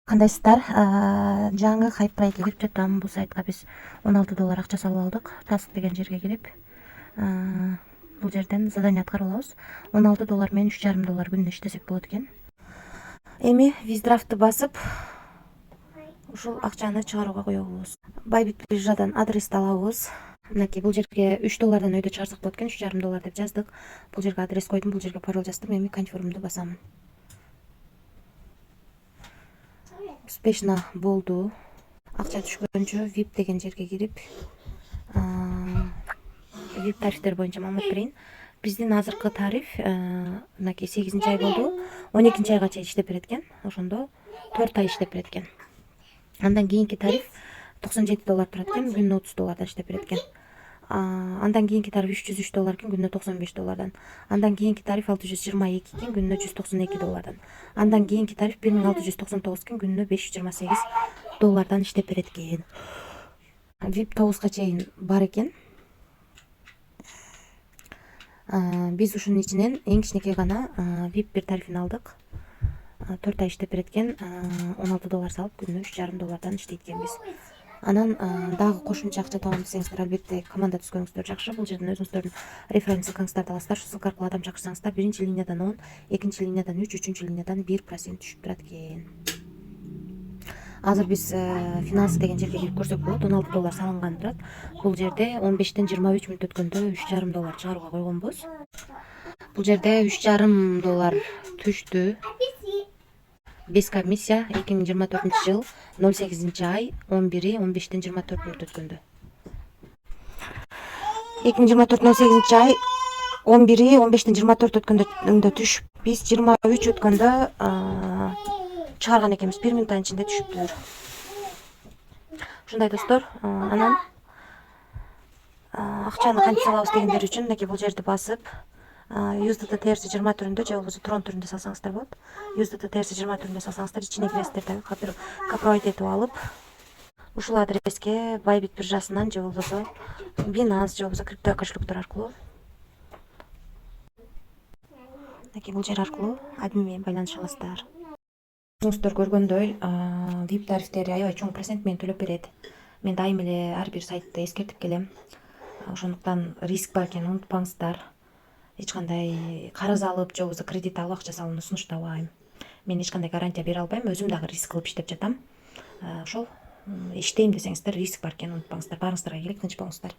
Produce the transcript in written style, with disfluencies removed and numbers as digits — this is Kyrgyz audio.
Кандайсыздар? Жаңы хайпрайге кирип жатам. Бул сайтка биз $16 акча салып алдык. Task деген жерге кирип, бул жерден задание аткарып алабыз. $16 менен $3,5 күнүнө иштесек болот экен. Эми виздрафтты басып, ушул акчаны чыгарууга коебуз. Байбит биржадан адрести алабыз. Мынакей бул жерге $3 өйдө чыгарсак болот экен. $3,5 деп жаздык. Бул жерге адрес койдум, бул жерге пароль жаздым. Эми конфирмду басам. Успешно болду. Акча түшкөнчө VIP деген жерге кирип, VIP тарифтер боюнча маалымат берейин. Биздин азыркы тариф мынакей 8-ай болду. 12-айга чейин иштеп берет экен. Ошондо 4 ай иштеп берет экен. Андан кийинки тариф $97 турат экен, күнүнө $30 иштеп берет экен. Андан кийинки тариф $303 экен, күнүнө $95. Андан кийинки тариф $622 экен, күнүнө $192. Андан кийинки тариф $1699 экен, күнүнө $528 иштеп берет экен. VIP 9га чейин бар экен. Биз ушунун ичинен эң кичинекей гана VIP 1 тарифин алдык. 4 ай иштеп берет экен, $16 салып, күнүнө $3,5 иштейт экенбиз. Анан дагы кошумча акча табам десеңиздер, албетте команда түзгөнүңүздөр жакшы. Бул жерден өзүңүздөрдүн референс ссылкаңыздарды аласыздар. Ушул ссылка аркылуу адам чакырсаңыздар, 1-чи линиядан 10, 2-чи линиядан 3, 3-чү линиядан 1% түшүп турат экен. Азыр биз финансы деген жерге кирип көрсөк болот. $16 салынган турат. Бул жерде 15-тен 23 мүнөт өткөндө $3,5 чыгарууга койгонбуз. Бул жерде $3,5 түштү. 5 комиссия 2024-жыл 08-ай 11-15-тен 24 мүнөт өткөндө. 2024-08-ай 11-15-тен 24 өткөндө түшүп, биз 23 өткөндө чыгарган экенбиз. 1 мүнөттүн ичинде түшүптүр. Ушундай достор. Анан акчаны кантип салабыз дегендер үчүн мынакей бул жерди басып, USDT TRC 20 түрүндө же болбосо Tron түрүндө салсаңыздар болот. USDT TRC 20 түрүндө салсаңыздар ичине киресиздер да копировать этип алып, ушул адреске Bybit биржасынан же болбосо Binance же болбосо крипто кошелектер аркылуу, мынакей бул жер аркылуу админ менен байланыша аласыздар. Өзүңүздөр көргөндөй, VIP тарифтери аябай чоң процент менен төлөп берет. Мен дайым эле ар бир сайтты эскертип келем. Ошондуктан риск бар экенин унутпаңыздар. Эч кандай карыз алып же болбосо кредит алып акча салууну сунуштабайм. Мен эч кандай гарантия бере албайм, өзүм дагы риск кылып иштеп жатам. Ошол иштейм десеңиздер, риск бар экенин унутпаңыздар. Баарыңыздарга келек, тынч болуңуздар.